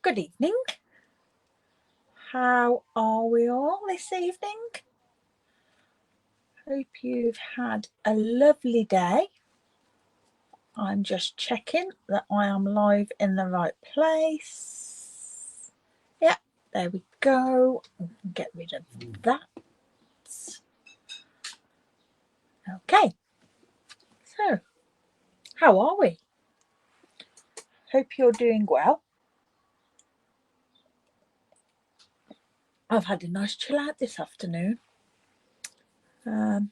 Good evening. How are we all this evening? Hope you've had a lovely day. I'm just checking that I am live in the right place. Yeah, there we go. Get rid of that. Okay. So, how are we? Hope you're doing well. I've had a nice chill out this afternoon. Done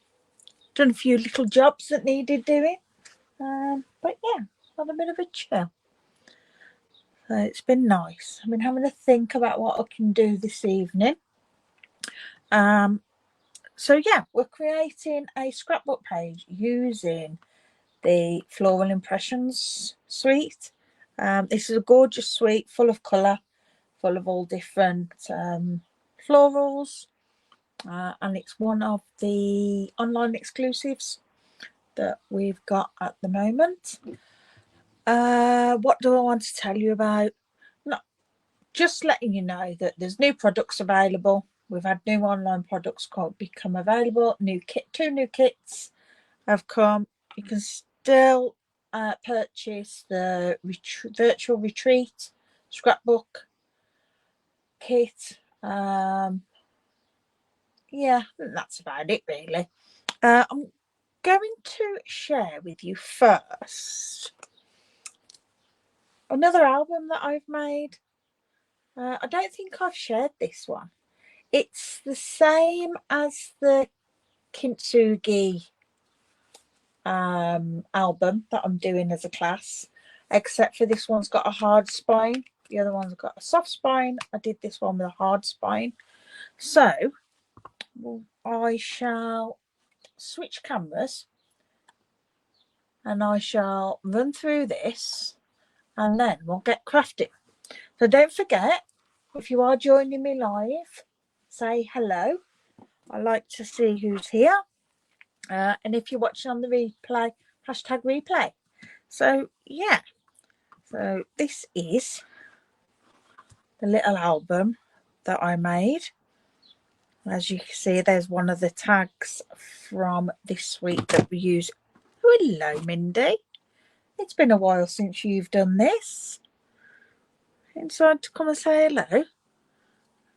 a few little jobs that needed doing. But yeah, had a bit of a chill. So it's been nice. I've been having to think about what I can do this evening. So yeah, we're creating a scrapbook page using the Floral Impressions Suite. This is a gorgeous suite full of colour, full of all different florals, and it's one of the online exclusives that we've got at the moment. What do I want to tell you about? Just letting you know that there's new products available. We've had new online products become available. Two new kits have come. You can still purchase the virtual retreat scrapbook kit. Yeah, I think that's about it really. I'm going to share with you first another album that I've made. I don't think I've shared this one. It's the same as the Kintsugi album that I'm doing as a class, except for this one's got a hard spine. The other one's got a soft spine. I did this one with a hard spine. So I shall switch cameras and I shall run through this and then we'll get crafting. So don't forget, if you are joining me live, say hello. I like to see who's here. And if you're watching on the replay, hashtag replay. So yeah, so this is the little album that I made. As you can see, there's one of the tags from this suite that we use. Hello, Mindy. It's been a while since you've done this. Inside to come and say hello.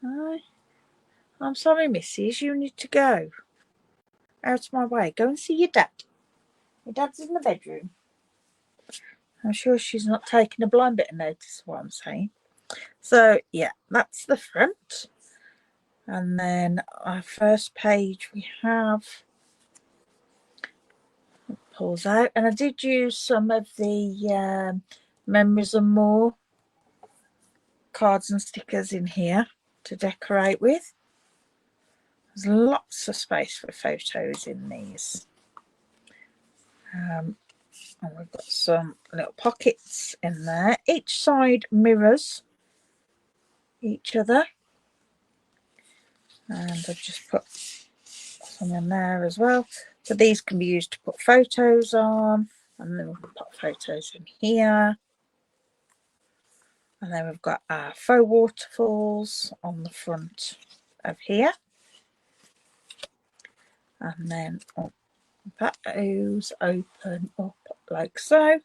Hi. I'm sorry, missus, you need to go. Out of my way. Go and see your dad. Your dad's in the bedroom. I'm sure she's not taking a blind bit of notice of what I'm saying. So, yeah, that's the front. And then our first page we have pulls out. And I did use some of the Memories and More cards and stickers in here to decorate with. There's lots of space for photos in these. And we've got some little pockets in there. Each side mirrors each other. And I've just put some in there as well. So these can be used to put photos on. And then we'll put photos in here. And then we've got our faux waterfalls on the front of here. And then those open up like so.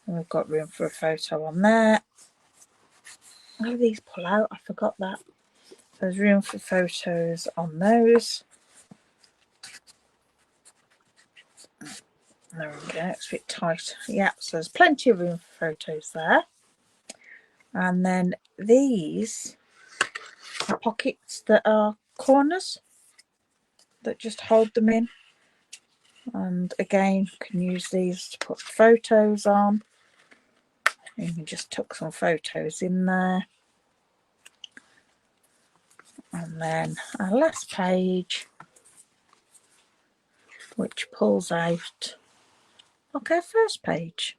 And we've got room for a photo on there. How do these pull out? I forgot that. There's room for photos on those. There we go, it's a bit tight. Yeah, so there's plenty of room for photos there. And then these are pockets that are corners that just hold them in. And again, you can use these to put photos on. You can just tuck some photos in there. And then our last page, which pulls out like our first page.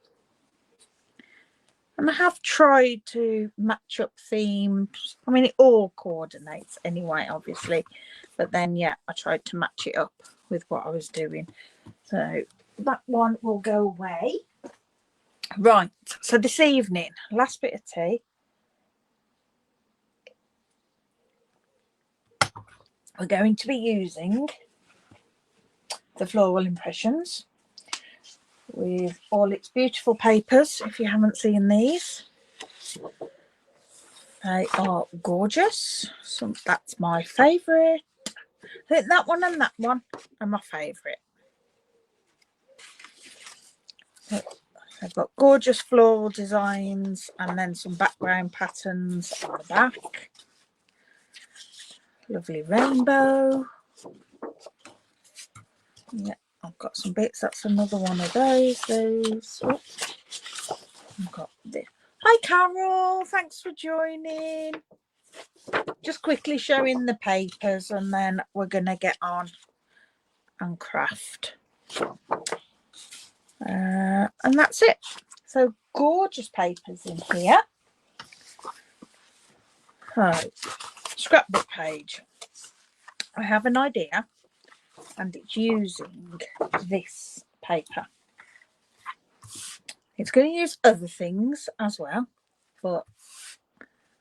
And I have tried to match up themes. I mean, it all coordinates anyway, obviously. But then, yeah, I tried to match it up with what I was doing. So that one will go away. Right, so this evening, last bit of tea. we're going to be using the Floral Impressions with all its beautiful papers. If you haven't seen these, they are gorgeous. So that's my favourite. I think that one and that one are my favourite. I've got gorgeous floral designs and then some background patterns on the back. Lovely rainbow. Yeah, I've got some bits. That's another one of those. Oh, I've got this. Hi Carol, thanks for joining. Just quickly showing the papers and then we're going to get on and craft. And that's it. So gorgeous papers in here. So, scrapbook page. I have an idea and it's using this paper. It's going to use other things as well, but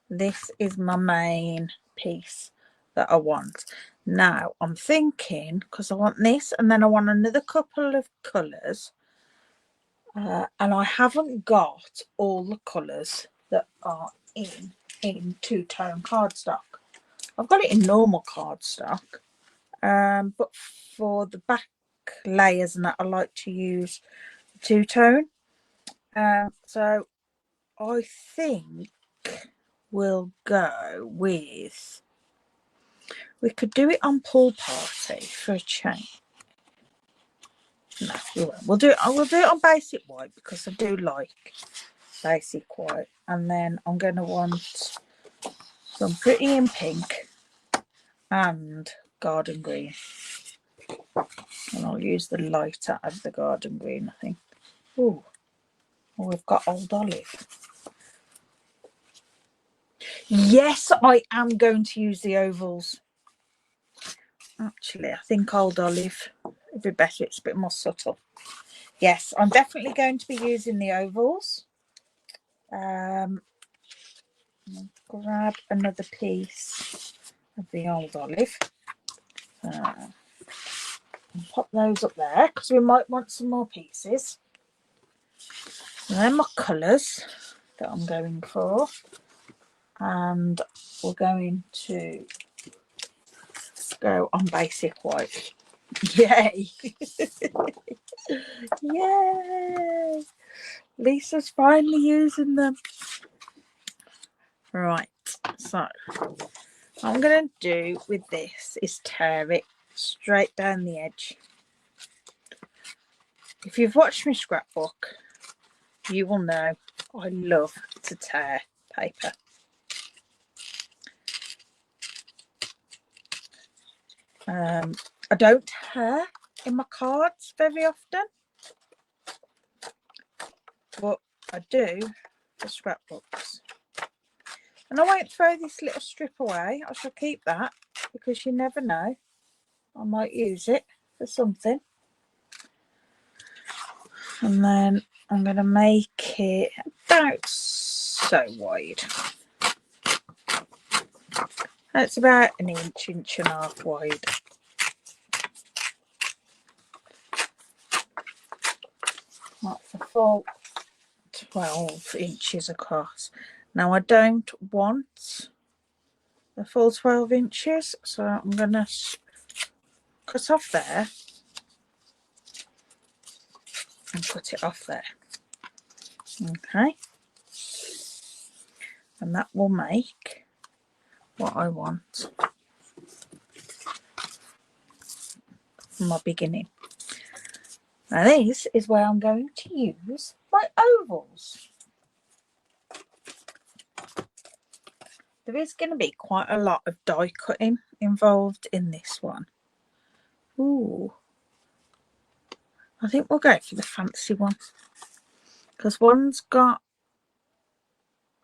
this is my main piece that I want. Now I'm thinking, because I want this and then I want another couple of colours, and I haven't got all the colours that are in two-tone cardstock. I've got it in normal cardstock, but for the back layers and that, I like to use two-tone. So I think we'll go with, we could do it on Pool Party for a change. No, we won't. We'll do it on basic white because I do like basic white. And then I'm going to want some pretty in pink and garden green. And I'll use the lighter of the garden green, I think. Ooh, well, we've got Old Olive. Yes, I am going to use the ovals. Actually, I think Old Olive would be better. It's a bit more subtle. Yes, I'm definitely going to be using the ovals. I'll grab another piece of the Old Olive. And pop those up there because we might want some more pieces. And then my colours that I'm going for. And we're going to go on basic white. Yay! Yay! Lisa's finally using them. Right, so what I'm going to do with this is tear it straight down the edge. If you've watched my scrapbook, you will know I love to tear paper. I don't tear in my cards very often, but I do for scrapbooks. And I won't throw this little strip away. I shall keep that because you never know. I might use it for something. And then I'm going to make it about so wide. That's about an inch, inch and a half wide. That's a full 12 inches across. Now I don't want the full 12 inches, so I'm going to cut off there and cut it off there. Okay. And that will make what I want from my beginning. Now this is where I'm going to use my ovals. There is going to be quite a lot of die cutting involved in this one. Ooh. I think we'll go for the fancy one. Because one's got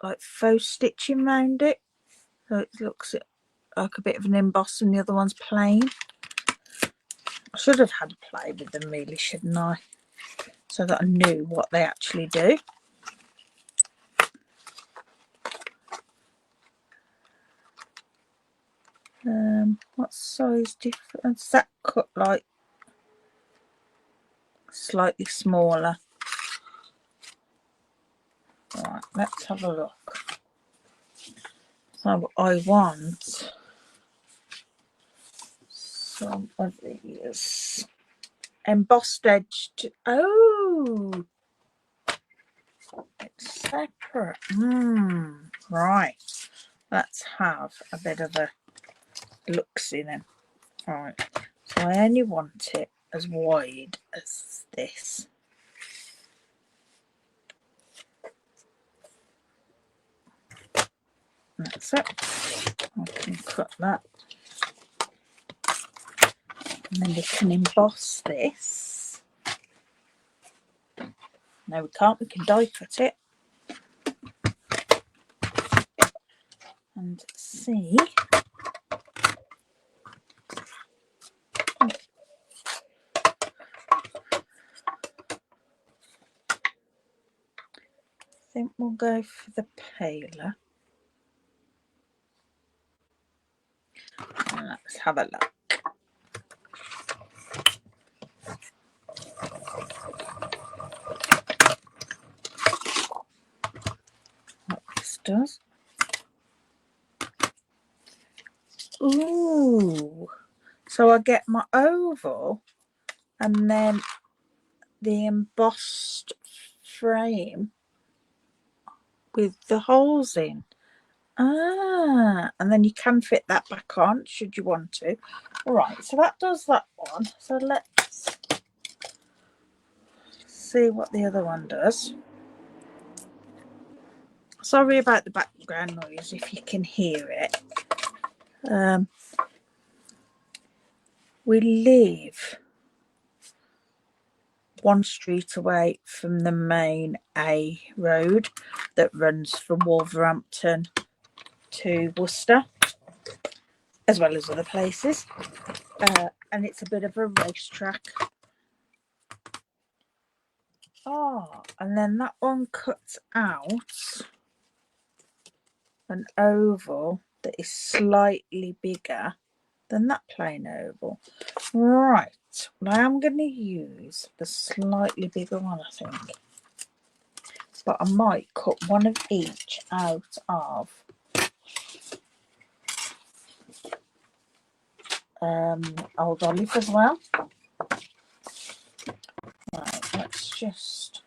like faux stitching around it. So it looks like a bit of an emboss and the other one's plain. I should have had a play with them really, shouldn't I? So that I knew what they actually do. What size difference? That cut like slightly smaller. Right, let's have a look. So I want some of these embossed edge. Oh, it's separate. Right. Let's have a bit of a look-see then. Right. So I only want it as wide as this. That's it. I can cut that. And then we can emboss this. No, we can't. We can die cut it. And see. I think we'll go for the paler. And let's have a look. What this does. Ooh. So I get my oval and then the embossed frame with the holes in. Ah, and then you can fit that back on should you want to. All right, so that does that one. So let's see what the other one does. Sorry about the background noise if you can hear it. We live one street away from the main A road that runs from Wolverhampton to Worcester, as well as other places. And it's a bit of a racetrack. Oh, and then that one cuts out an oval that is slightly bigger than that plain oval. Right, well, I am going to use the slightly bigger one, I think. But I might cut one of each out of Old Olive as well. Right, let's just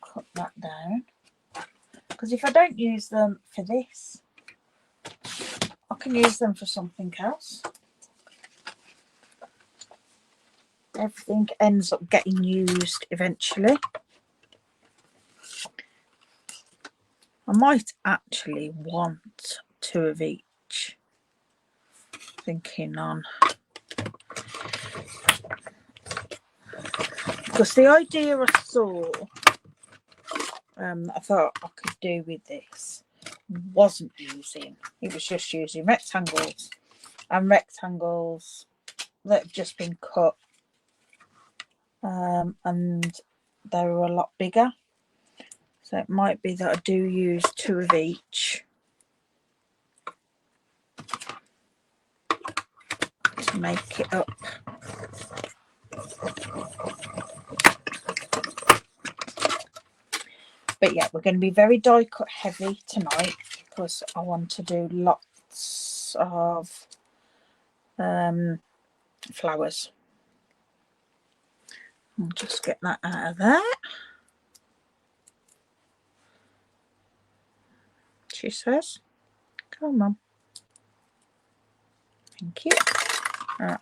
cut that down. Because if I don't use them for this, I can use them for something else. Everything ends up getting used eventually. I might actually want two of each. Thinking on. Because the idea I saw, I thought I could do with this, wasn't using. It was just using rectangles. And rectangles that have just been cut. And they were a lot bigger. So it might be that I do use two of each to make it up. But yeah, we're going to be very die cut heavy tonight because I want to do lots of flowers. I'll just get that out of there. She says, come on. Thank you. All right.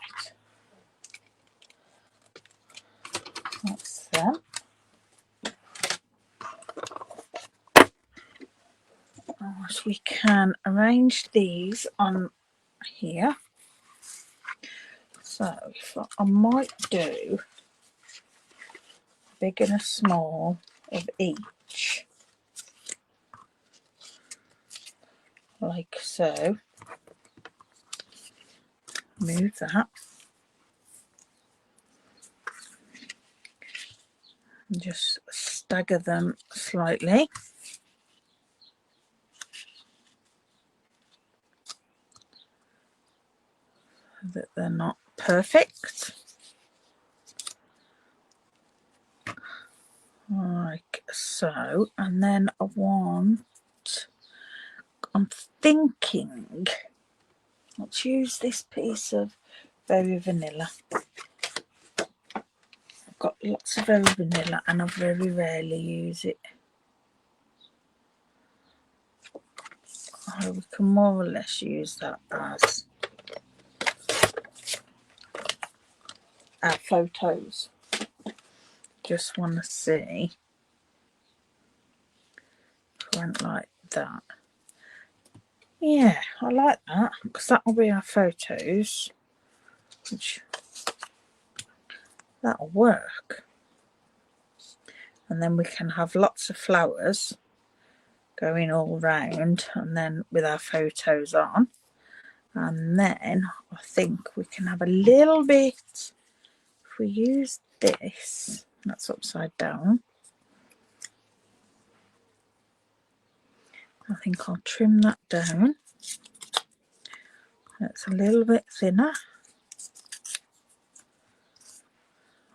That's them. So we can arrange these on here. So I might do a big and a small of each. Like so. Move that. And just stagger them slightly. that they're not perfect. Like so. And then I'm thinking, let's use this piece of Very Vanilla. I've got lots of Very Vanilla and I very rarely use it. So we can more or less use that as our photos. Just want to see if I went like that. Yeah, I like that because that will be our photos, which that'll work. And then we can have lots of flowers going all round, and then with our photos on. And then I think we can have a little bit, if we use this, that's upside down. I think I'll trim that down. It's a little bit thinner.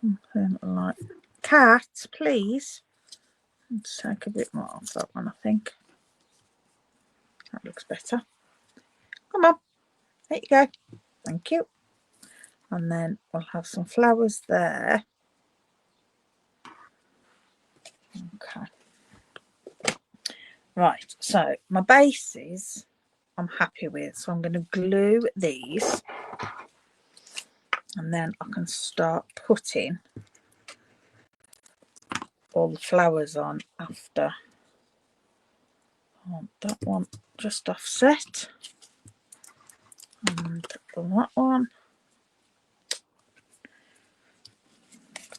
Something like cat, please. Let's take a bit more off that one, I think. That looks better. Come on, there you go. Thank you. And then we'll have some flowers there. Okay. Right, so my bases I'm happy with. So I'm going to glue these. And then I can start putting all the flowers on after. I want that one just offset. And that one.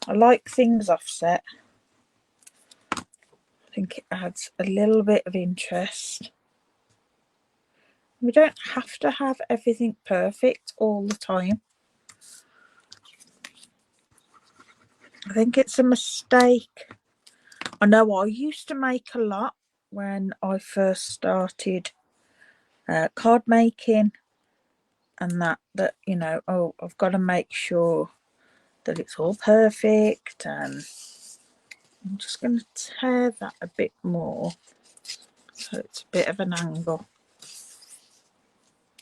I like things offset. I think it adds a little bit of interest. We don't have to have everything perfect all the time. I think it's a mistake. I know I used to make a lot when I first started card making, and that you know, oh, I've got to make sure that it's all perfect, and I'm just going to tear that a bit more so it's a bit of an angle.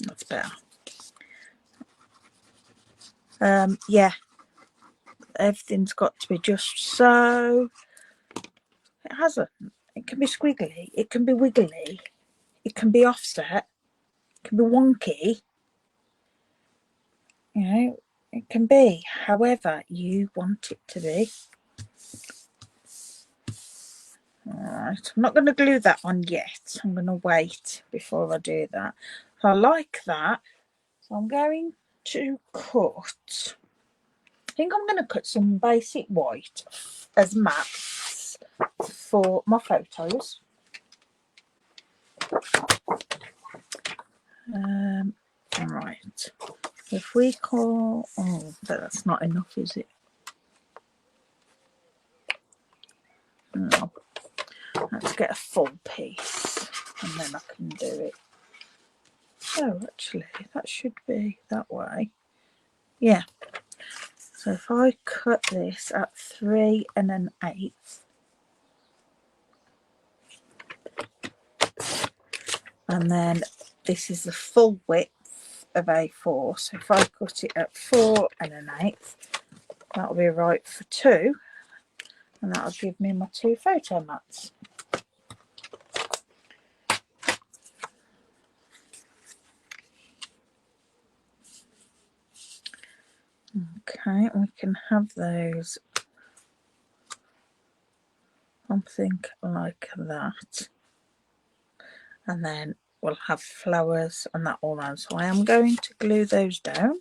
That's better. Yeah, everything's got to be just so. It hasn't. It can be squiggly, it can be wiggly, it can be offset, it can be wonky. You know, it can be however you want it to be. Alright, I'm not going to glue that on yet. I'm going to wait before I do that. So I like that. So I'm going to cut. I think I'm going to cut some basic white as mats for my photos. Right. If we call, oh, that's not enough, is it? No. Let's get a full piece and then I can do it. Oh, actually, that should be that way. Yeah. So if I cut this at 3 1/8, and then this is the full width of A4. So if I cut it at 4 1/8, that'll be right for 2, and that'll give me my 2 photo mats. Okay, we can have those something like that, and then we'll have flowers and that all around. So I am going to glue those down,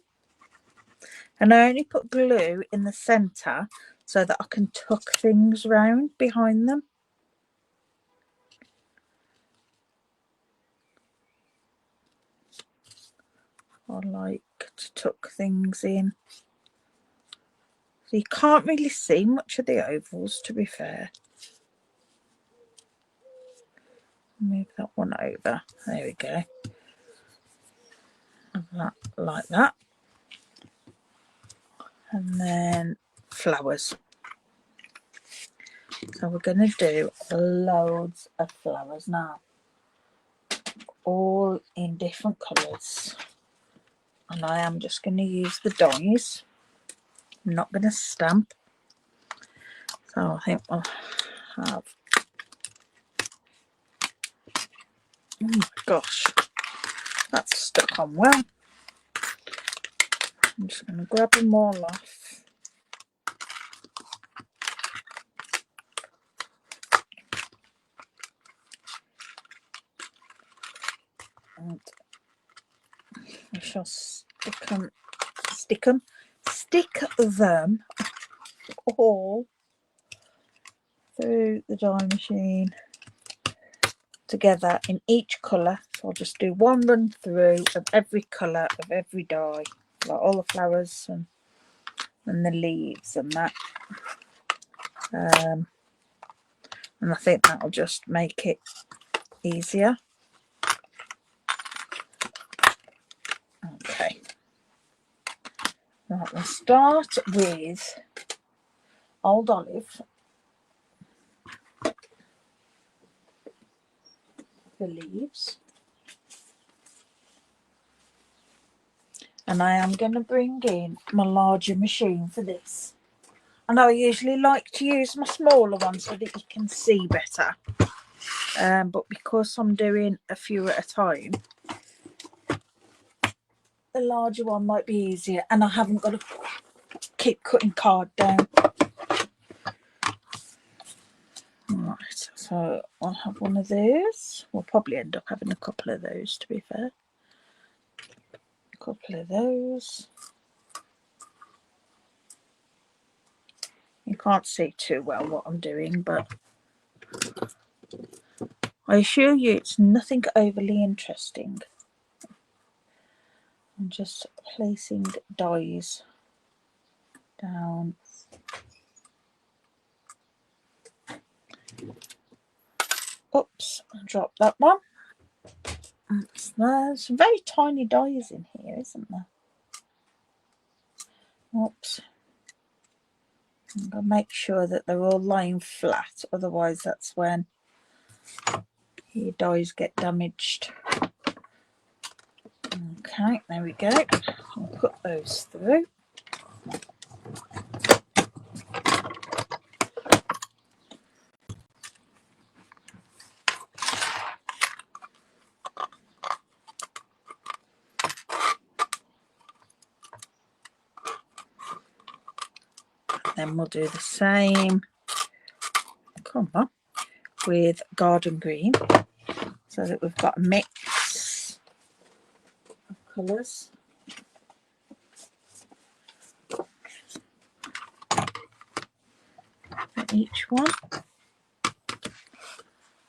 and I only put glue in the centre so that I can tuck things round behind them. I like to tuck things in. So you can't really see much of the ovals, to be fair. Move that one over. There we go. That, like that. and then flowers. So we're going to do loads of flowers now, all in different colours, and I am just going to use the dies. I'm not going to stamp, so I think I'll have, oh my gosh, that's stuck on well. I'm just going to grab them all off. And I shall stick them all through the die machine together in each colour. So I'll just do one run through of every colour of every die, like all the flowers and the leaves and that. And I think that'll just make it easier. Okay. Right, we'll start with Old Olive, the leaves, and I am going to bring in my larger machine for this. I know I usually like to use my smaller one so that you can see better, but because I'm doing a few at a time, the larger one might be easier, and I haven't got to keep cutting card down. Right, so I'll have one of those. We'll probably end up having a couple of those, to be fair. A couple of those. You can't see too well what I'm doing, but I assure you it's nothing overly interesting. I'm just placing dies down. Oops, I dropped that one. There's some very tiny dies in here, isn't there? Oops. I'm going to make sure that they're all lying flat, otherwise that's when your dies get damaged. Okay, there we go. I'll put those through. Then we'll do the same, come on, with garden green, so that we've got a mix of colours. For each one.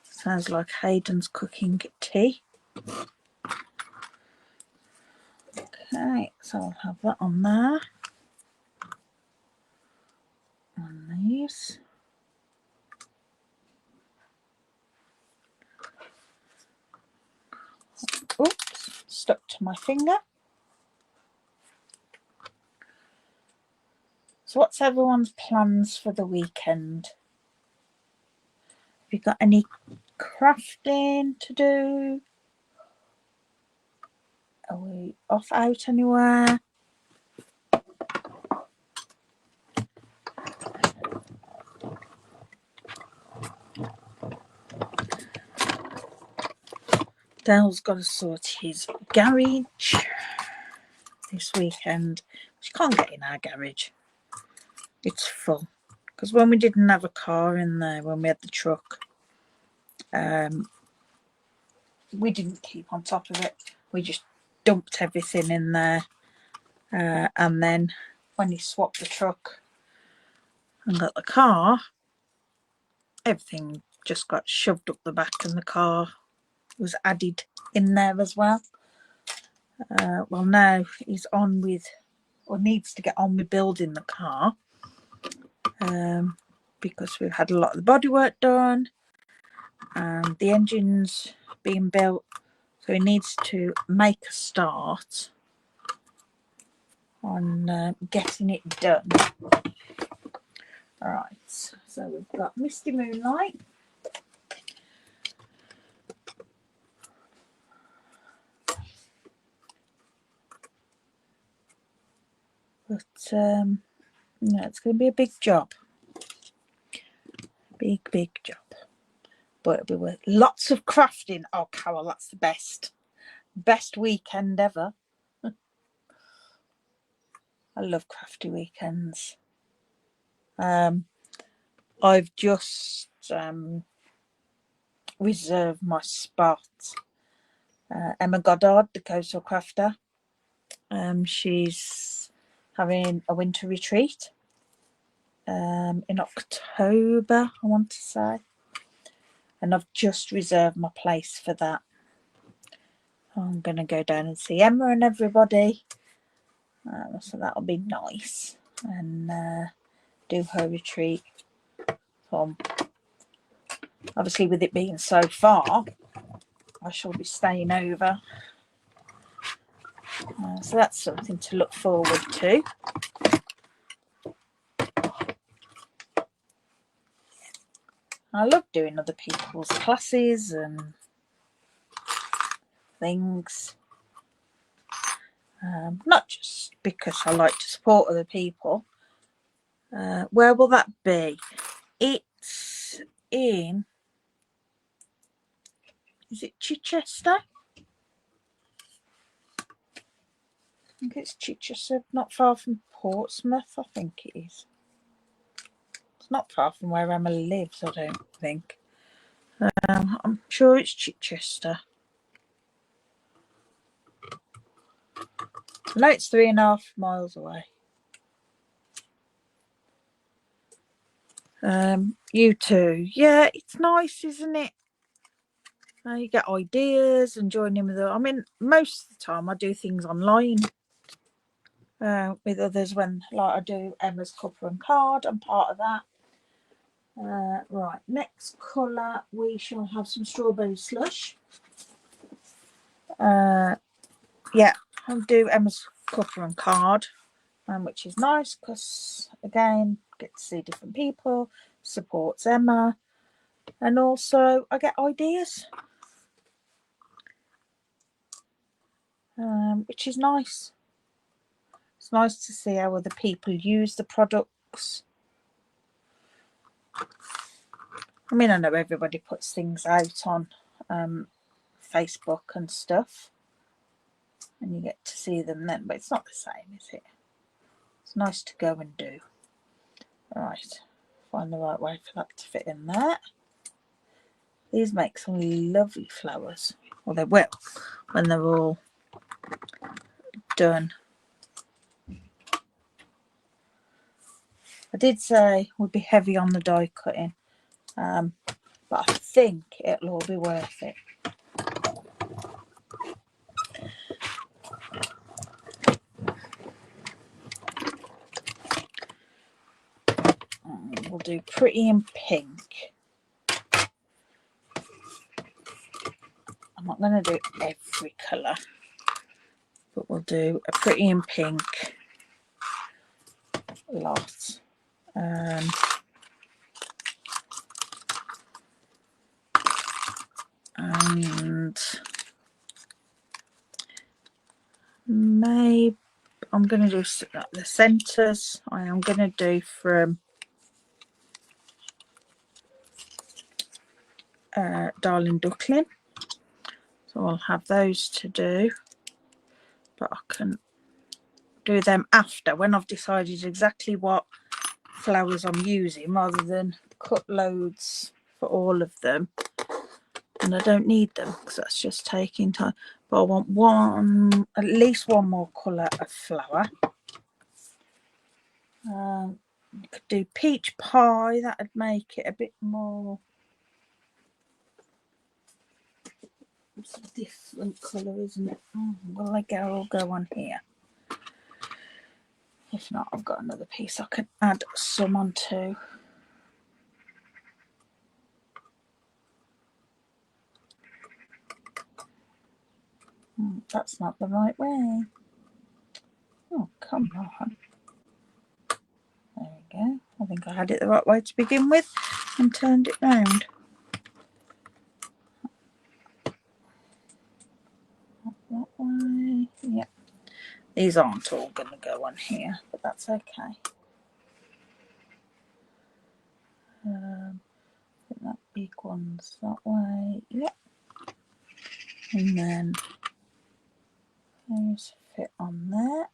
Sounds like Hayden's cooking tea. Okay, so I'll have that on there. On these. Oops, stuck to my finger. So what's everyone's plans for the weekend? Have you got any crafting to do? Are we off out anywhere? Dale's got to sort his garage this weekend, which you can't get in our garage. It's full. Because when we didn't have a car in there, when we had the truck, we didn't keep on top of it. We just dumped everything in there. And then when he swapped the truck and got the car, everything just got shoved up the back and the car was added in there as well. Well, now he's on with, or needs to get on with building the car, because we've had a lot of the bodywork done and the engine's being built, so he needs to make a start on getting it done. All right, so we've got Misty Moonlight. But no, it's going to be a big job. Big job. But it'll be worth lots of crafting. Oh, Carol, that's the best weekend ever. I love crafty weekends. I've just reserved my spot. Emma Goddard, the coastal crafter. She's having a winter retreat in October, I want to say. And I've just reserved my place for that. I'm going to go down and see Emma and everybody. So that'll be nice. And do her retreat. Obviously, with it being so far, I shall be staying over. So that's something to look forward to. I love doing other people's classes and things. Not just because I like to support other people. Where will that be? It's in... Is it Chichester? I think it's Chichester, not far from Portsmouth, I think it is. It's not far from where Emma lives, I don't think. I'm sure it's Chichester. I know it's 3.5 miles away. You too. Yeah, it's nice, isn't it? You get ideas and join in with I mean, most of the time I do things online with others when, like, I do Emma's cover and card. I'm part of that. Right, next colour we shall have some strawberry slush. Yeah, I'll do Emma's cover and card, which is nice because, again, get to see different people, supports Emma, and also I get ideas, which is nice. It's nice to see how other people use the products. I mean, I know everybody puts things out on Facebook and stuff, and you get to see them then, but it's not the same, is it? It's nice to go and do. Right, find the right way for that to fit in there. These make some lovely flowers. Well, they will when they're all done. I did say we'd be heavy on the die cutting, but I think it'll all be worth it. We'll do Pretty in Pink. I'm not going to do every colour, but we'll do a Pretty in Pink lot. And maybe I'm going to do the centres. I am going to do from Darling Duckling. So I'll have those to do, but I can do them after, when I've decided exactly what flowers I'm using, rather than cut loads for all of them. And I don't need them because that's just taking time. But I want at least one more colour of flower. You could do Peach Pie. That would make it a bit more. It's a different colour, isn't it? Well, I'll go on here. If not, I've got another piece I can add some onto. That's not the right way. Oh, come on. There we go. I think I had it the right way to begin with and turned it round. That way. Yep. These aren't all going to go on here, but that's okay. I think that big one's that way. Yep. And then those fit on there.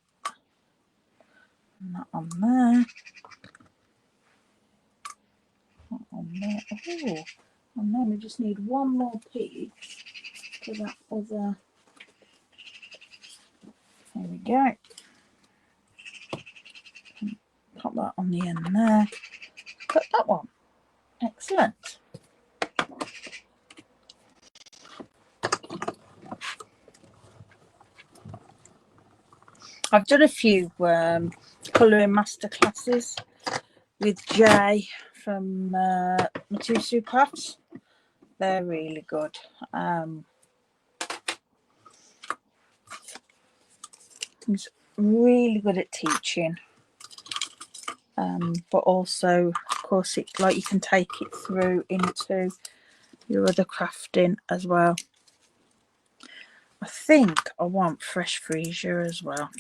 And that on there. That on there. Oh, and then we just need one more piece for that other. There we go. Pop that on the end there. Put that one. Excellent. I've done a few colouring masterclasses with Jay from Matusu Crafts. They're really good. He's really good at teaching, but also, of course, it like you can take it through into your other crafting as well. I think I want fresh freesia as well.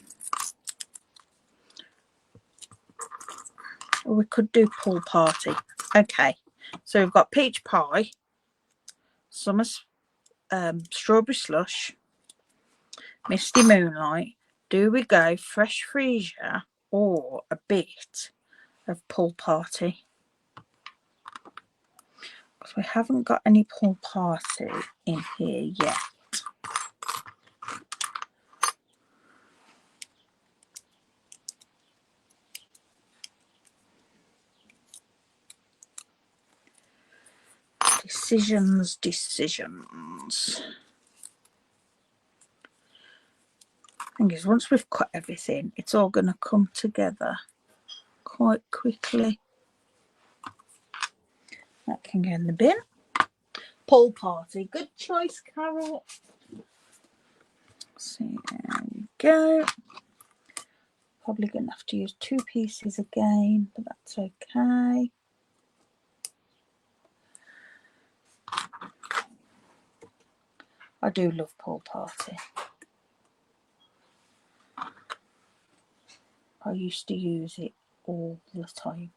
Or we could do pool party. Okay, so we've got peach pie, summer strawberry slush, misty moonlight. Do we go fresh freesia or a bit of pool party? Because we haven't got any pool party in here yet. Decisions. Thing is, once we've cut everything, it's all going to come together quite quickly. That can go in the bin. Pool party. Good choice, Carol. See, there we go. Probably going to have to use 2 pieces again, but that's okay. I do love pool party. I used to use it all the time.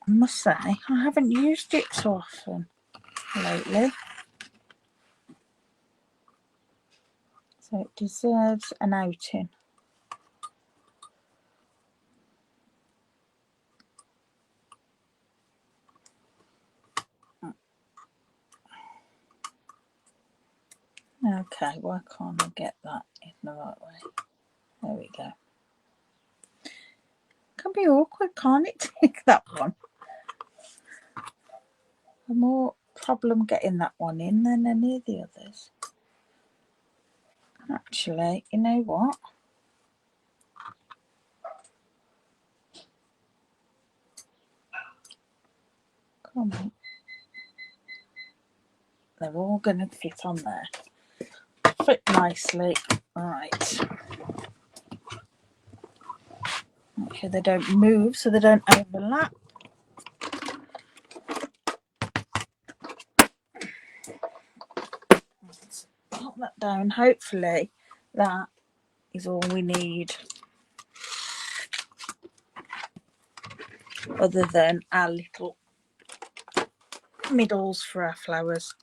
I must say, I haven't used it so often lately. So it deserves an outing. Okay, why can't I get that in the right way? There we go. Can be awkward, can't it? Take that one. A more problem getting that one in than any of the others. Actually, you know what? Come on. They're all going to fit on there. Fit nicely. Right. Make sure they don't move so they don't overlap. Let's pop that down. Hopefully that is all we need. Other than our little middles for our flowers,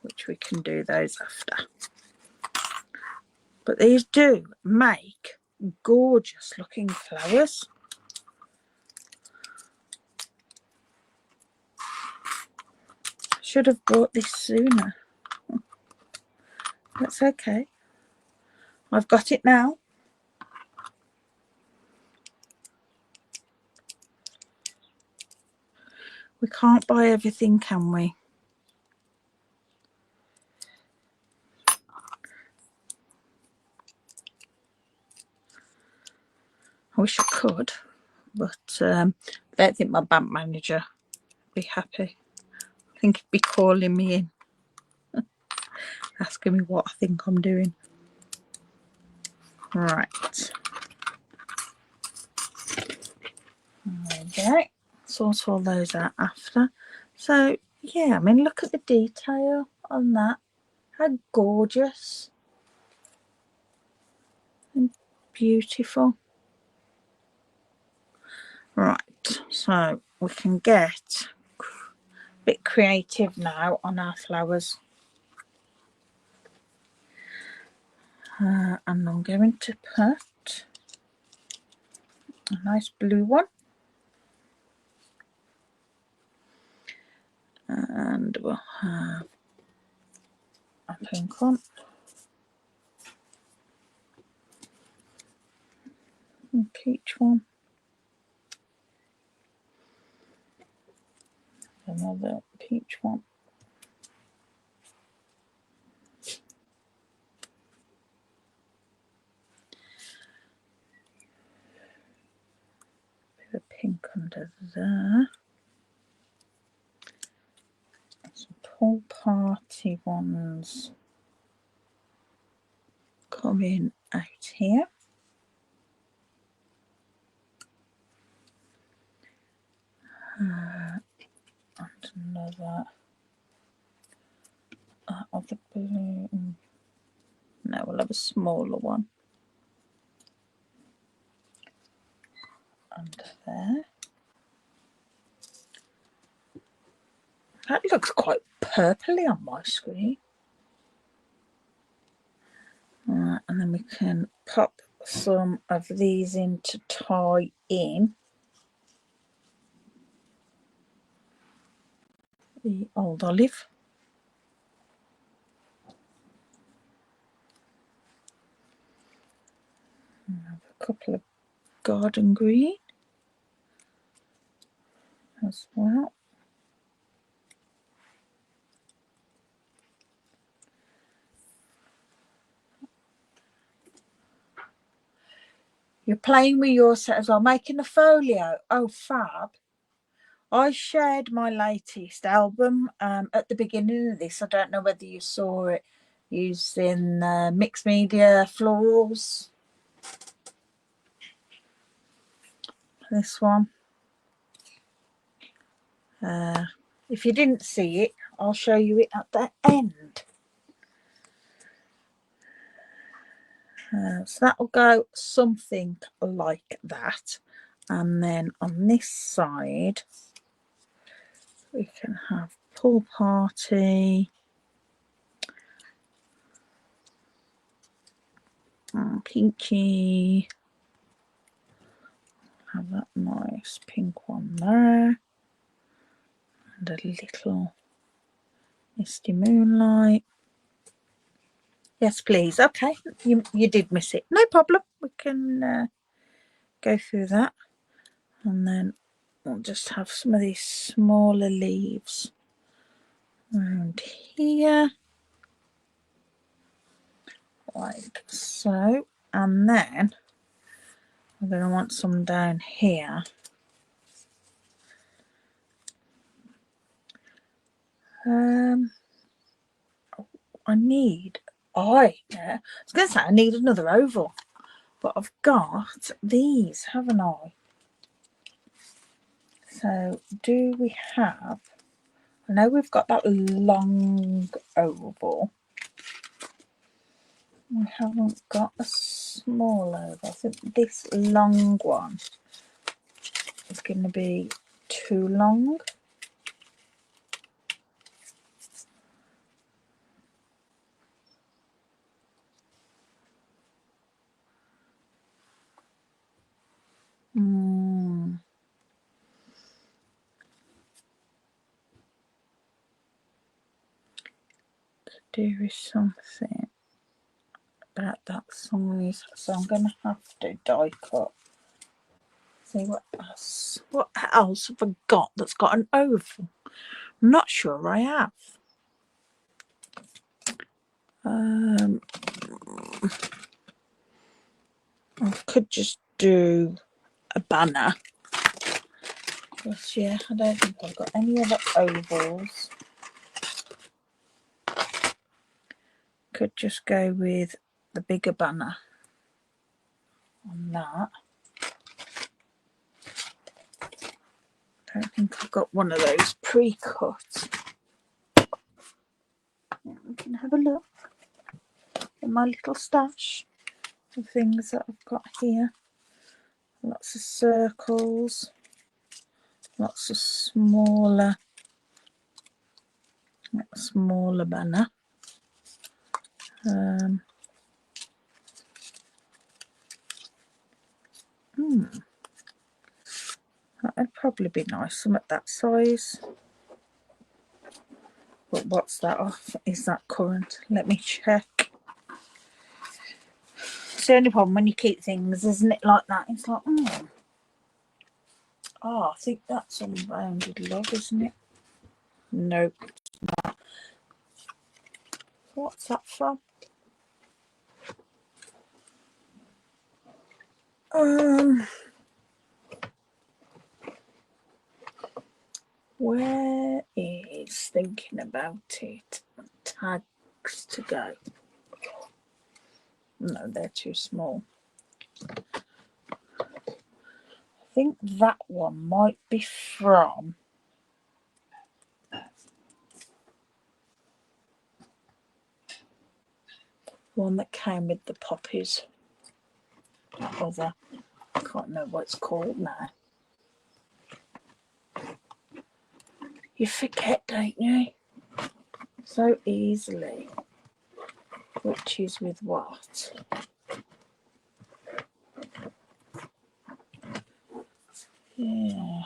which we can do those after. But these do make gorgeous looking flowers. Should have bought this sooner. That's okay. I've got it now. We can't buy everything, can we? I wish I could, but I don't think my bank manager would be happy. I think he'd be calling me in. asking me what I think I'm doing. Right. Okay. Sort all those out after. So, yeah, I mean, look at the detail on that. How gorgeous and beautiful. Right, so we can get a bit creative now on our flowers. And I'm going to put a nice blue one. And we'll have a pink one. And peach one. Another peach one. Bit of pink under there. Some pool party ones coming out here. And another of the blue. No, we'll have a smaller one under there. That looks quite purpley on my screen. And then we can pop some of these in to tie in the old olive. And have a couple of garden green as well. You're playing with your set as well, making a folio. Oh, fab. I shared my latest album at the beginning of this. I don't know whether you saw it, using mixed media florals. This one. If you didn't see it, I'll show you it at the end. So that will go something like that. And then on this side, we can have pool party, peachy, have that nice pink one there, and a little misty moonlight. Yes, please. Okay, you did miss it. No problem. We can go through that. And then we'll just have some of these smaller leaves around here. Like so. And then I'm going to want some down here. I was going to say I need another oval, but I've got these, haven't I? So do we have, I know we've got that long oval. We haven't got a small oval. I think this long one is going to be too long. Do something about that size, so I'm going to have to die cut. See what else have I got that's got an oval? I'm not sure I have. I could just do a banner. But yeah, I don't think I've got any other ovals. could just go with the bigger banner on that. I don't think I've got one of those pre-cut. We can have a look in my little stash of things that I've got here. Lots of circles, lots of smaller banner. That'd probably be nice, some at that size. But what's that off? Is that current? Let me check. It's the only problem when you keep things, isn't it, like that? It's like, oh, I think that's unbounded love, isn't it? Nope. What's that from? Where is thinking about it? Tags to go. No, they're too small. I think that one might be from one that came with the poppies. That was I can't know what it's called now. You forget, don't you? So easily. Which is with what? Yeah.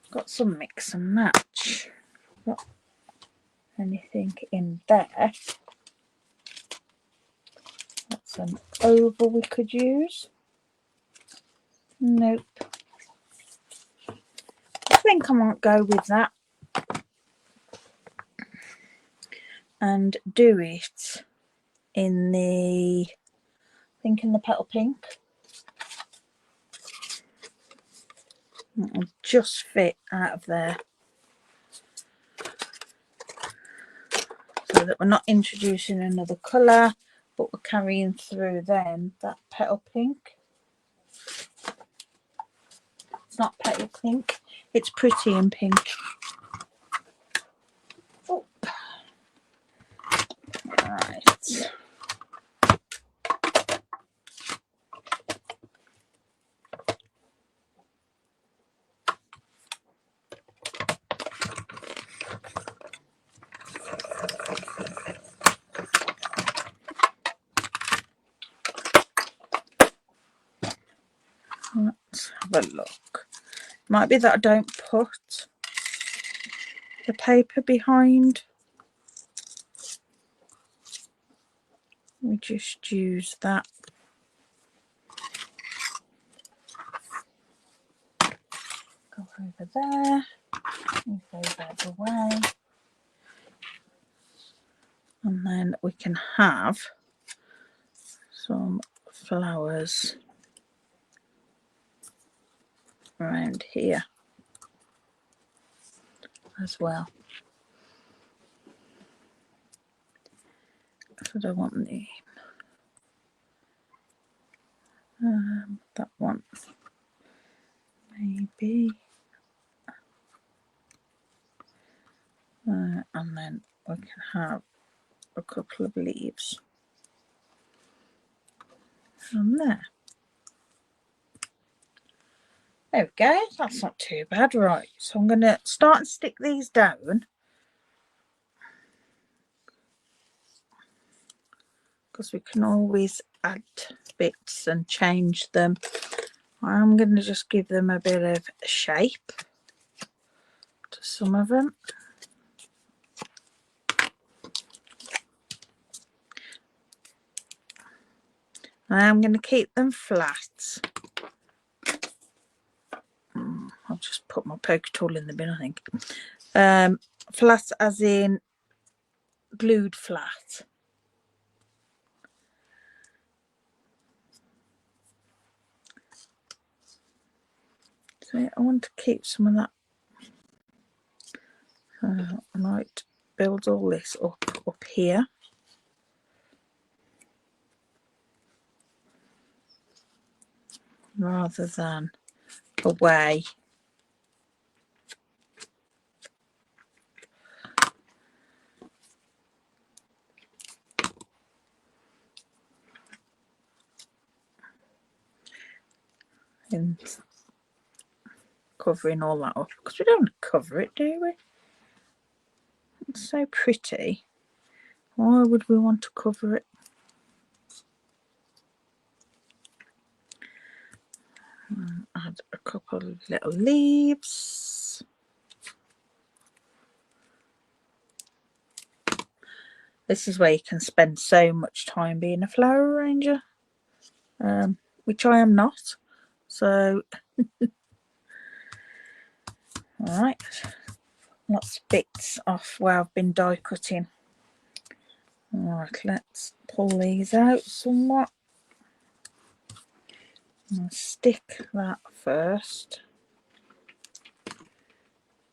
Got some mix and match. Got anything in there? That's an oval we could use. Nope. I think I might go with that and do it in the, I think in the petal pink. It'll just fit out of there, so that we're not introducing another colour, but we're carrying through then that petal pink. It's not petal pink, it's pretty in pink. Oh. Right. Let's have a look. Might be that I don't put the paper behind. We just use that. Go over there. Move those out of the way. And then we can have some flowers around here as well. So I don't want the that one, maybe, and then we can have a couple of leaves from there. There we go, that's not too bad. Right, so I'm going to start and stick these down, because we can always add bits and change them. I'm going to just give them a bit of shape to some of them. I'm going to keep them flat. I'll just put my poker tool in the bin, I think. Flat as in glued flat. So I want to keep some of that I might build all this up here. Rather than away. And covering all that up, because we don't cover it, do we? It's so pretty. Why would we want to cover it? Add a couple of little leaves. This is where you can spend so much time being a flower arranger, which I am not. So, alright, lots of bits off where I've been die cutting. Alright, let's pull these out somewhat. I'll stick that first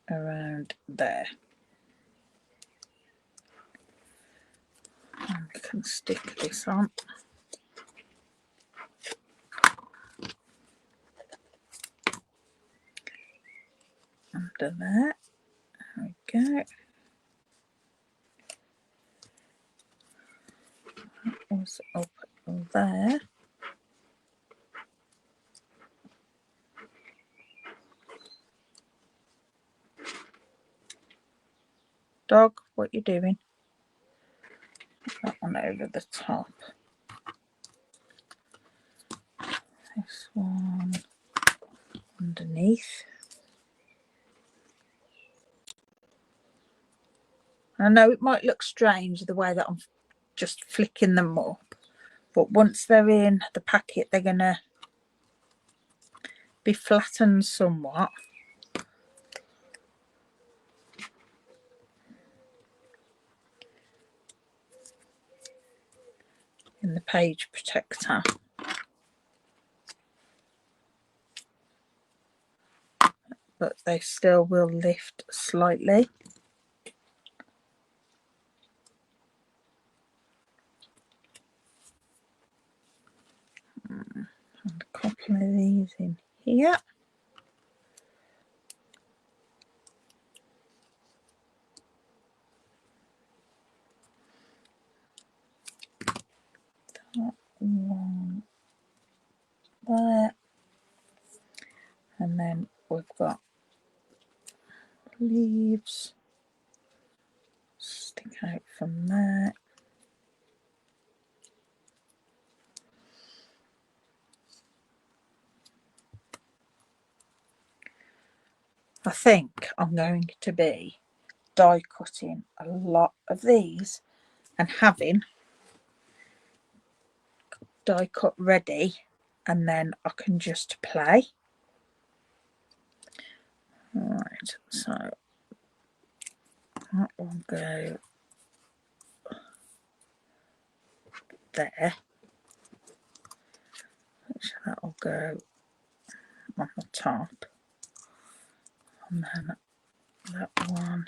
around there. And we can stick this on. Under there. There we go. That was up there. Dog, what you doing? That one over the top. This one underneath. I know it might look strange the way that I'm just flicking them up, but once they're in the packet, they're going to be flattened somewhat. In the page protector. But they still will lift slightly. And a couple of these in here. That one there. And then we've got leaves stick out from there. I think I'm going to be die cutting a lot of these and having die cut ready, and then I can just play. Right, so that will go there, which that will go on the top, and then that one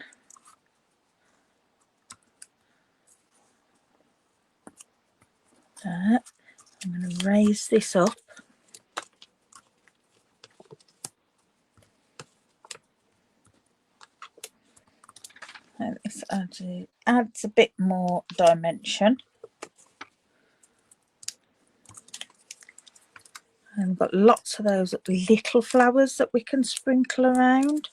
there. I'm going to raise this up. And this adds a bit more dimension. And we've got lots of those little flowers that we can sprinkle around.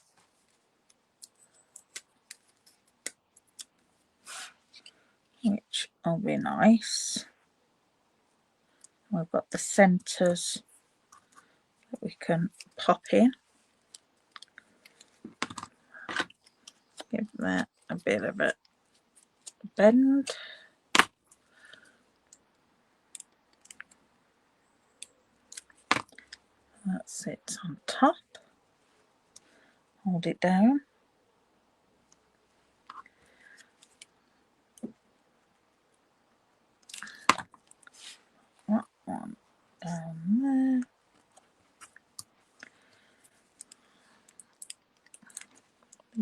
Which will be nice. We've got the centres that we can pop in. Give that a bit of a bend. That sits on top. Hold it down. That one down there.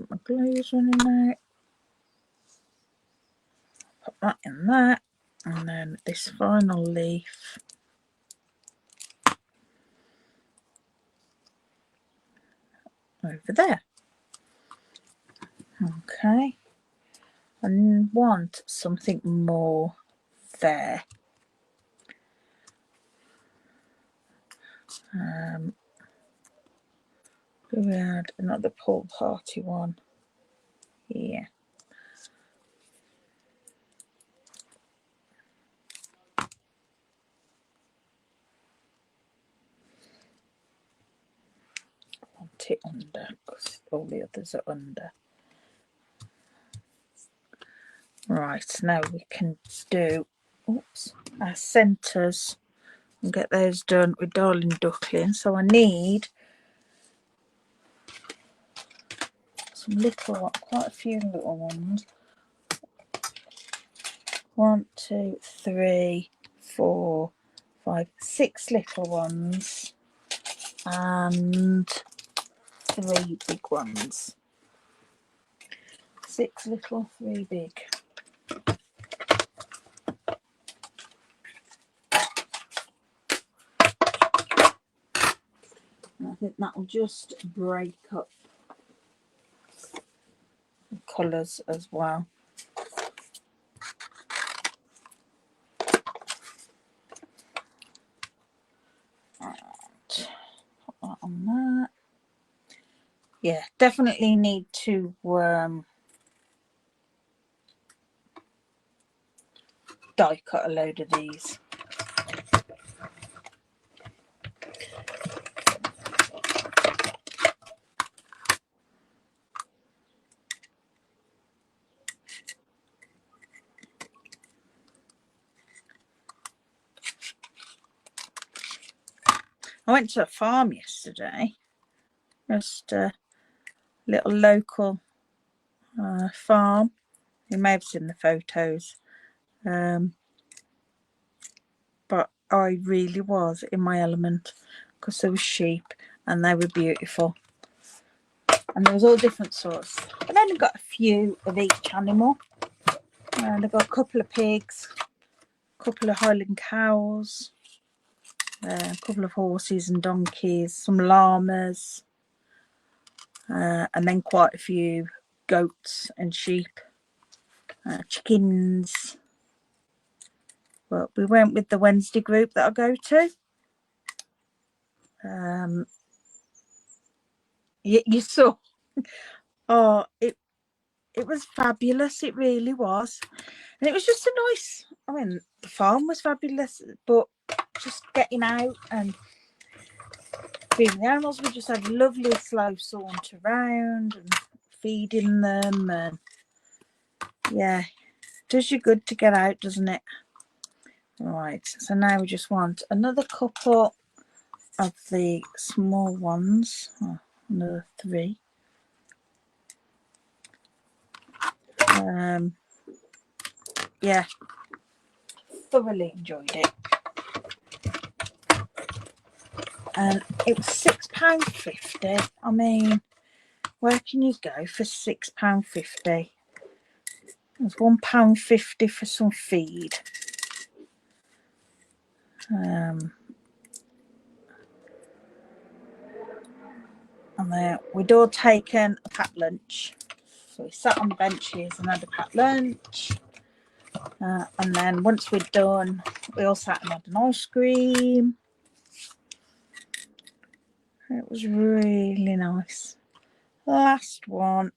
My glue's running out. that in there, and then this final leaf over there. Okay, I want something more there. We had another pool party one here. Want it under because all the others are under. Right, now we can do our centres and get those done with Darling Duckling. So I need some little, quite a few little ones. 1, 2, 3, 4, 5, 6 little ones and 3 big ones. 6 little, 3 big. I think that will just break up the colours as well. And put that on that. Yeah, definitely need to die cut a load of these. I went to a farm yesterday, just a little local farm. You may have seen the photos, but I really was in my element because there were sheep and they were beautiful, and there was all different sorts. I've only got a few of each animal, and I've got a couple of pigs, a couple of Highland cows, a couple of horses and donkeys, some llamas, and then quite a few goats and sheep, chickens. But we went with the Wednesday group that I go to. You saw, oh, it was fabulous. It really was, and it was just a nice. I mean, the farm was fabulous, but just getting out and feeding the animals, we just had a lovely slow saunter around and feeding them, and yeah, does you good to get out, doesn't it? Right, so now we just want another couple of the small ones. Another 3. Yeah, thoroughly enjoyed it, and it was £6.50. I mean, where can you go for £6.50? It was £1.50 for some feed. And then we'd all taken a packed lunch, so we sat on the benches and had a packed lunch, and then once we'd done, we all sat and had an ice cream. It was really nice. Last one,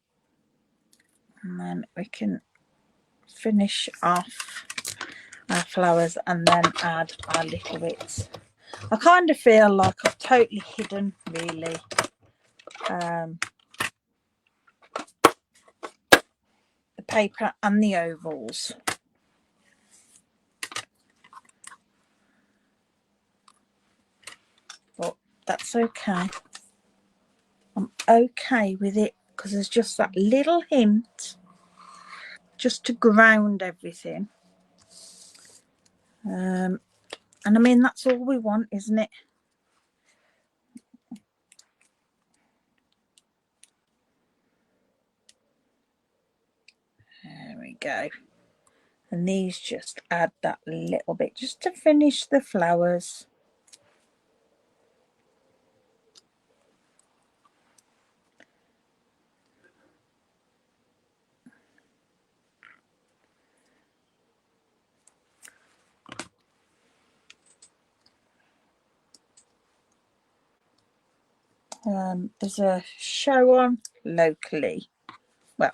and then we can finish off our flowers and then add our little bits. I kind of feel like I've totally hidden, really, the paper and the ovals. But that's okay. I'm okay with it because there's just that little hint just to ground everything. And I mean, that's all we want, isn't it? There we go. and these just add that little bit just to finish the flowers. There's a show on locally, well,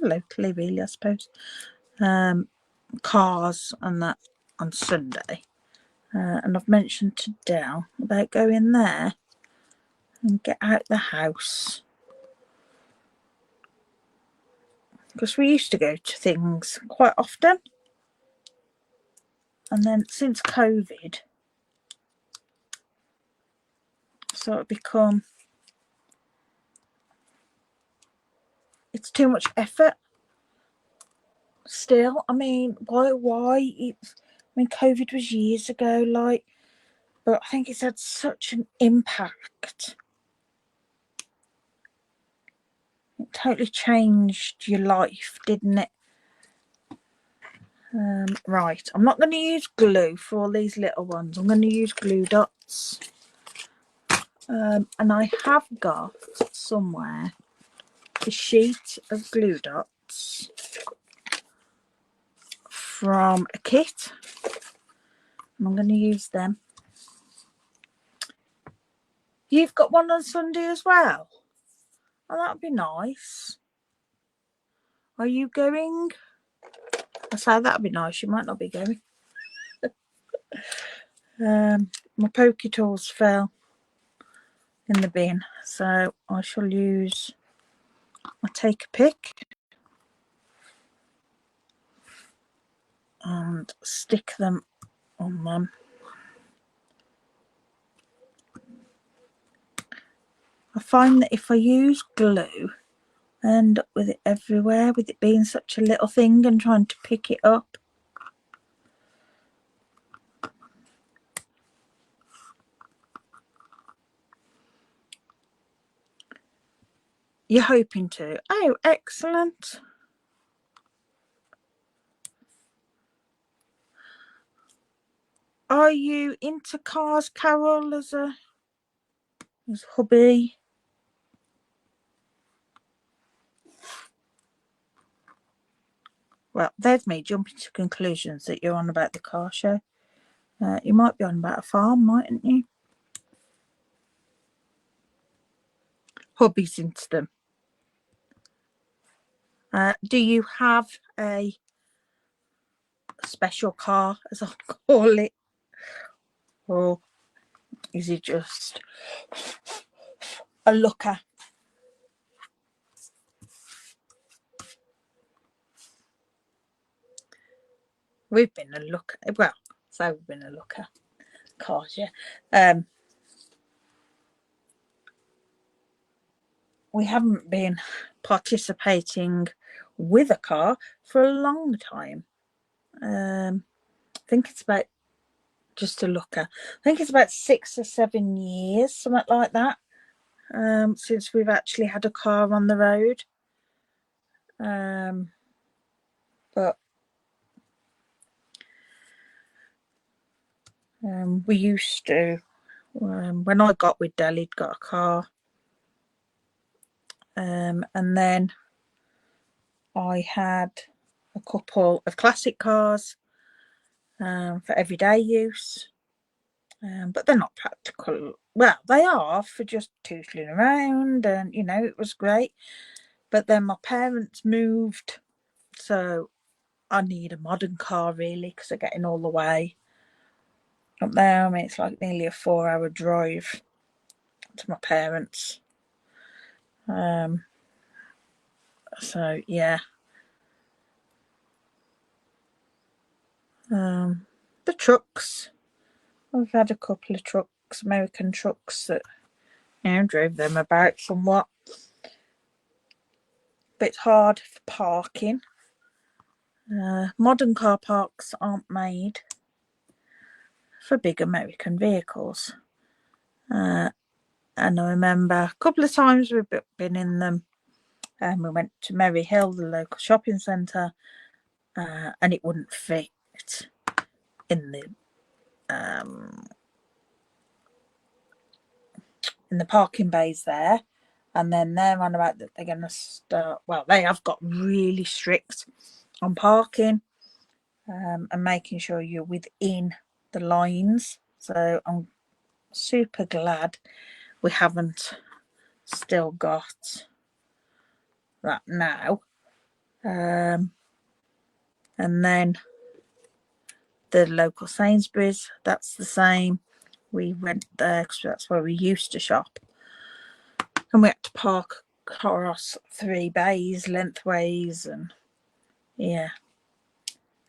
locally really I suppose, cars and that on Sunday, and I've mentioned to Dell about going there and get out the house, because we used to go to things quite often, and then since COVID sort of become, it's too much effort still. I mean, why it's, I mean, COVID was years ago, like, but I think it's had such an impact. It totally changed your life, didn't it? Right, I'm not going to use glue for all these little ones. I'm going to use glue dots. And I have got somewhere a sheet of glue dots from a kit. And I'm going to use them. You've got one on Sunday as well? Oh, that would be nice. Are you going? I say that would be nice. You might not be going. My pokey tools fell in the bin, so I shall use, I'll take a pick and stick them on them. I find that if I use glue, I end up with it everywhere, with it being such a little thing and trying to pick it up. You're hoping to? Oh, excellent. Are you into cars, Carol, as hubby? Well, there's me jumping to conclusions that you're on about the car show. You might be on about a farm, mightn't you? Hubby's into them. Do you have a special car, as I call it? Or is it just a looker? We've been a looker. Well, so we've been a looker. Cars, yeah. We haven't been participating with a car for a long time. I think it's about, just a looker, I think it's about 6 or 7 years, something like that, since we've actually had a car on the road. But we used to, when I got with Dell, he'd got a car, and then I had a couple of classic cars for everyday use, but they're not practical. Well, they are for just tootling around, and you know, it was great. But then my parents moved, so I need a modern car really, because they're getting all the way up there. I mean, it's like nearly a 4-hour drive to my parents. So yeah. The trucks, I've had a couple of trucks, American trucks, that, you know, drove them about somewhat. But it's hard for parking. Modern car parks aren't made for big American vehicles. And I remember a couple of times we've been in them and we went to Merry Hill, the local shopping centre, and it wouldn't fit in the parking bays there. And then they're on about that they're going to start, well, they have got really strict on parking, and making sure you're within the lines. So I'm super glad we haven't still got that now. And then the local Sainsbury's, that's the same. We went there because that's where we used to shop, and we had to park across 3 bays lengthways. And yeah,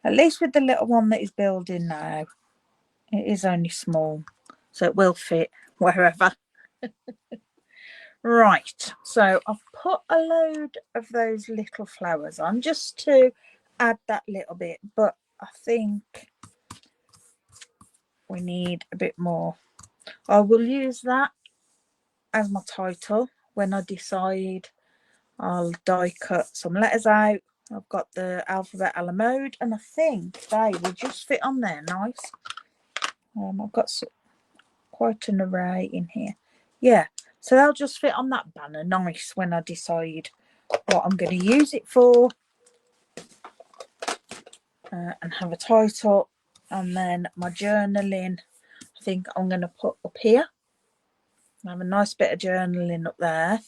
at least with the little one that is building now, it is only small, so it will fit wherever. Right, so I've put a load of those little flowers on just to add that little bit, but I think we need a bit more. I will use that as my title when I decide. I'll die cut some letters out. I've got the alphabet a la mode, and I think they will just fit on there nice. I've got quite an array in here. Yeah, so they'll just fit on that banner nice when I decide what I'm going to use it for, and have a title. And then my journaling, I think I'm going to put up here. I have a nice bit of journaling up there.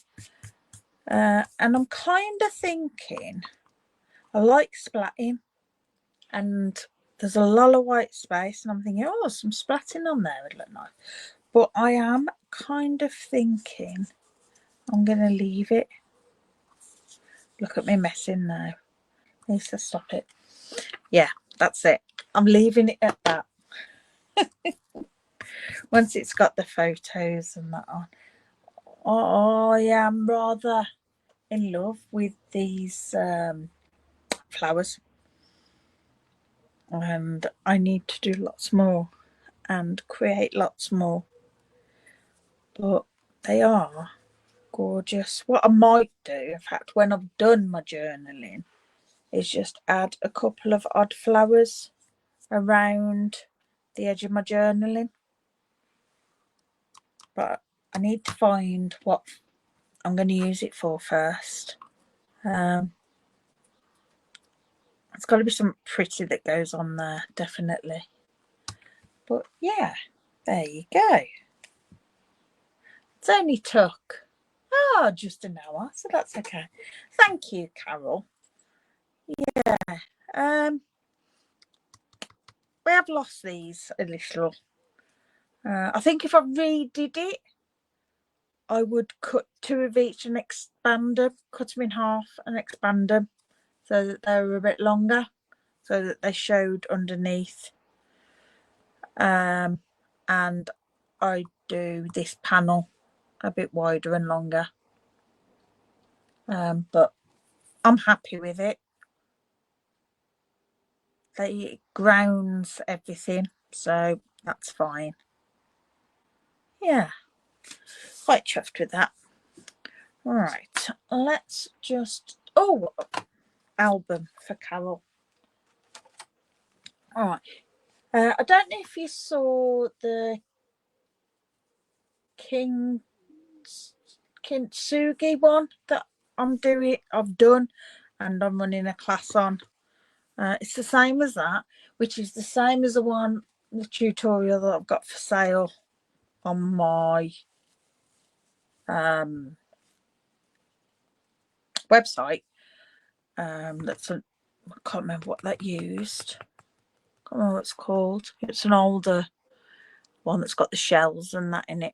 And I'm kind of thinking, I like splatting, and there's a lot of white space, and I'm thinking, oh, some splatting on there would look nice. But I am kind of thinking I'm going to leave it. Look at me messing now. Needs to stop it. Yeah, that's it. I'm leaving it at that. Once it's got the photos and that on. Oh, I am rather in love with these flowers, and I need to do lots more and create lots more, but they are gorgeous. What I might do, in fact, when I've done my journaling, is just add a couple of odd flowers around the edge of my journaling, but I need to find what I'm going to use it for first. It's got to be something pretty that goes on there, definitely. But yeah, there you go. It's only took just an hour, so that's okay. Thank you, Carol. Yeah, we have lost these a little. I think if I redid it, I would cut 2 of each and expand them, cut them in half and expand them so that they were a bit longer, so that they showed underneath. And I do this panel a bit wider and longer. But I'm happy with it. It grounds everything, so that's fine. Yeah, quite chuffed with that. All right, let's just album for Carol. All right, I don't know if you saw the Kintsugi one that I've done, and I'm running a class on. It's the same as that, which is the same as the tutorial that I've got for sale on my website. I can't remember what that used. I can't remember what it's called. It's an older one that's got the shells and that in it,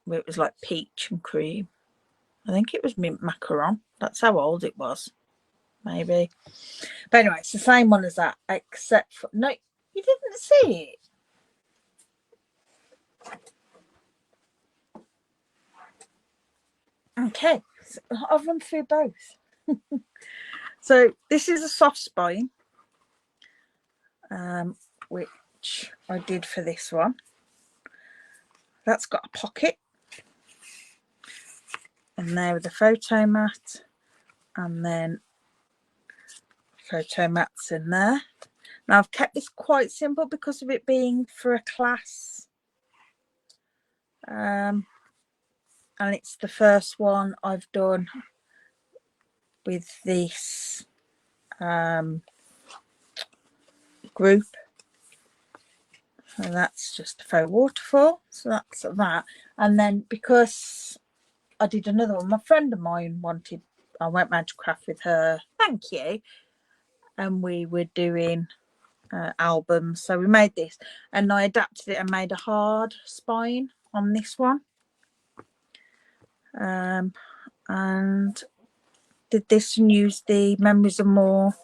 where it was like peach and cream. I think it was mint macaron. That's how old it was, maybe. But anyway, it's the same one as that, except for no, you didn't see it. Okay, so I'll run through both. So this is a soft spine, which I did for this one. That's got a pocket, and there with the photo mat, and then photo mats in there. Now I've kept this quite simple because of it being for a class, and it's the first one I've done with this group. So that's just a faux waterfall, so that's that. And then because I did another one, my friend of mine wanted, I went Magic Craft with her, thank you, and we were doing albums, so we made this, and I adapted it and made a hard spine on this one, and did this and used the Memories of More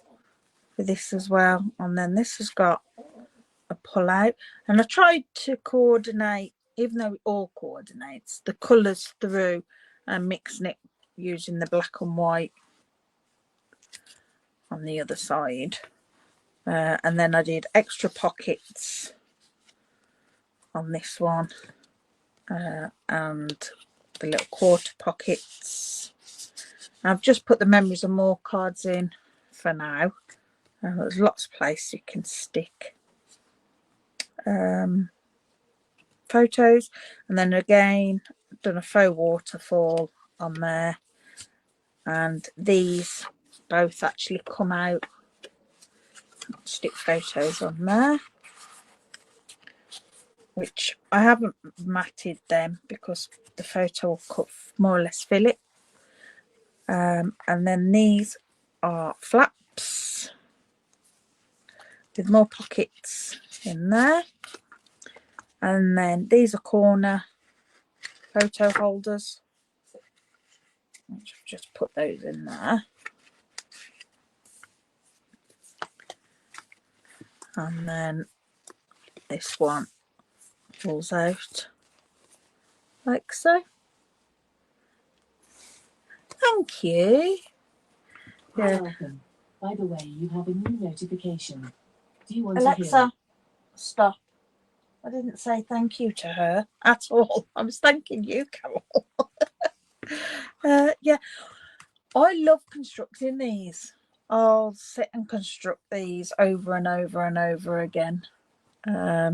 for this as well. And then this has got a pull out, and I tried to coordinate, even though it all coordinates, the colours through and mixing it using the black and white on the other side. And then I did extra pockets on this one, and the little quarter pockets. I've just put the Memories of More cards in for now. There's lots of places you can stick photos, and then again done a faux waterfall on there, and these both actually come out. I'll stick photos on there, which I haven't matted them because the photo will cut, more or less fill it. And then these are flaps with more pockets in there, and then these are corner photo holders, which I've just put those in there. And then this one falls out like so. Thank you. You're welcome. By the way, you have a new notification. Do you want Alexa, to hear? stop. I didn't say thank you to her at all. I was thanking you, Carol. Yeah, I love constructing these. I'll sit and construct these over and over and over again. I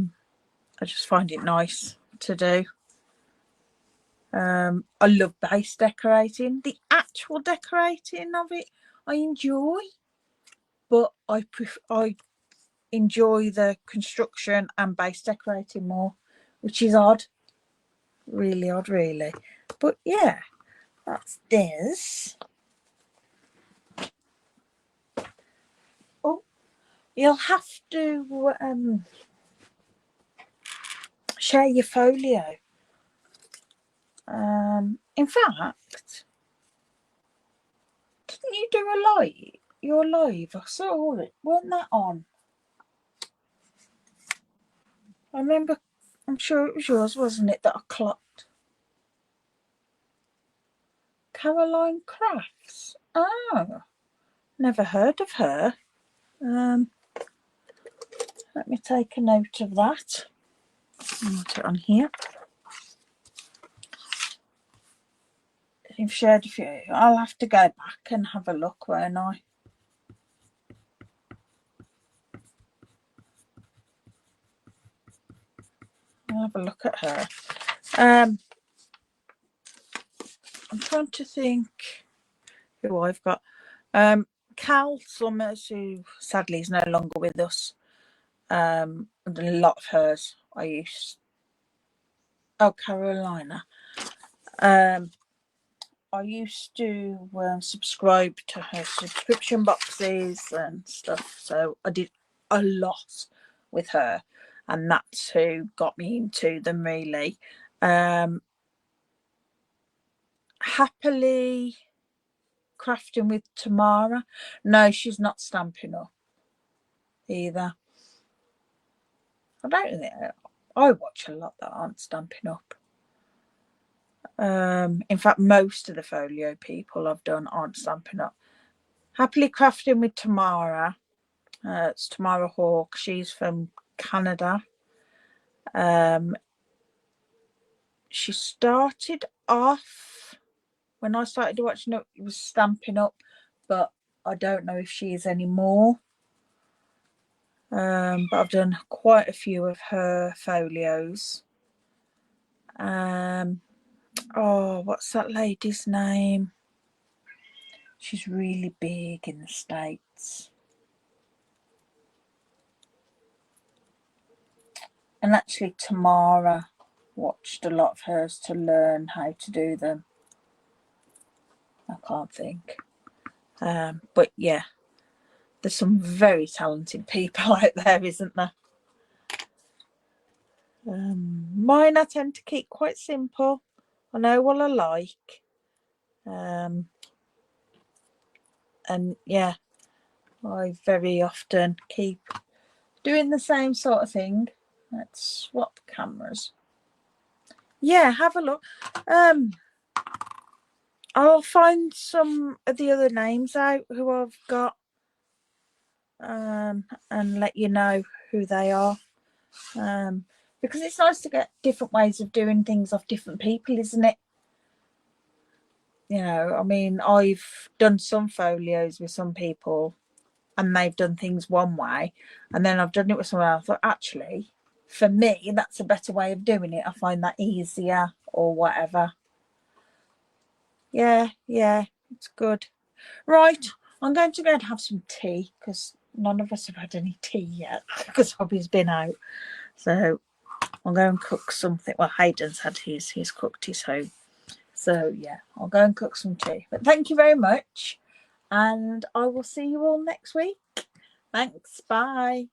just find it nice to do. I love base decorating. The actual decorating of it I enjoy, but I enjoy the construction and base decorating more, which is odd, really odd, really. But yeah, that's this. Oh, you'll have to share your folio. In fact, didn't you do a live? Your live, I saw it. Weren't that on? I remember, I'm sure it was yours, wasn't it, that I clocked? Caroline Crafts. Oh, never heard of her. Let me take a note of that. I'll put it on here. You've shared a few. I'll have to go back and have a look, won't I? I'll have a look at her. I'm trying to think who I've got. Cal Summers, who sadly is no longer with us. A lot of hers I used. Oh, Carolina. I used to subscribe to her subscription boxes and stuff, so I did a lot with her, and that's who got me into them, really. Happily Crafting with Tamara. No, she's not Stampin' Up either. I don't think I watch a lot that aren't Stampin' Up. In fact, most of the folio people I've done aren't Stampin' Up. Happily Crafting with Tamara. It's Tamara Hawk. She's from Canada. She started off, when I started watching it, was Stampin' Up, but I don't know if she is anymore. But I've done quite a few of her folios. Oh, what's that lady's name? She's really big in the States. And actually Tamara watched a lot of hers to learn how to do them. I can't think. But yeah, there's some very talented people out there, isn't there? Mine I tend to keep quite simple. I know what I like. And yeah, I very often keep doing the same sort of thing. Let's swap cameras. Yeah, have a look. I'll find some of the other names out who I've got, and let you know who they are. Because it's nice to get different ways of doing things off different people, isn't it? You know, I mean, I've done some folios with some people and they've done things one way, and then I've done it with someone else. I thought, actually, for me, that's a better way of doing it. I find that easier or whatever. Yeah, it's good. Right, I'm going to go and have some tea because none of us have had any tea yet because Hobby's been out. So I'll go and cook something. Well, Hayden's had his, he's cooked his home. So yeah, I'll go and cook some tea. But thank you very much, and I will see you all next week. Thanks, bye.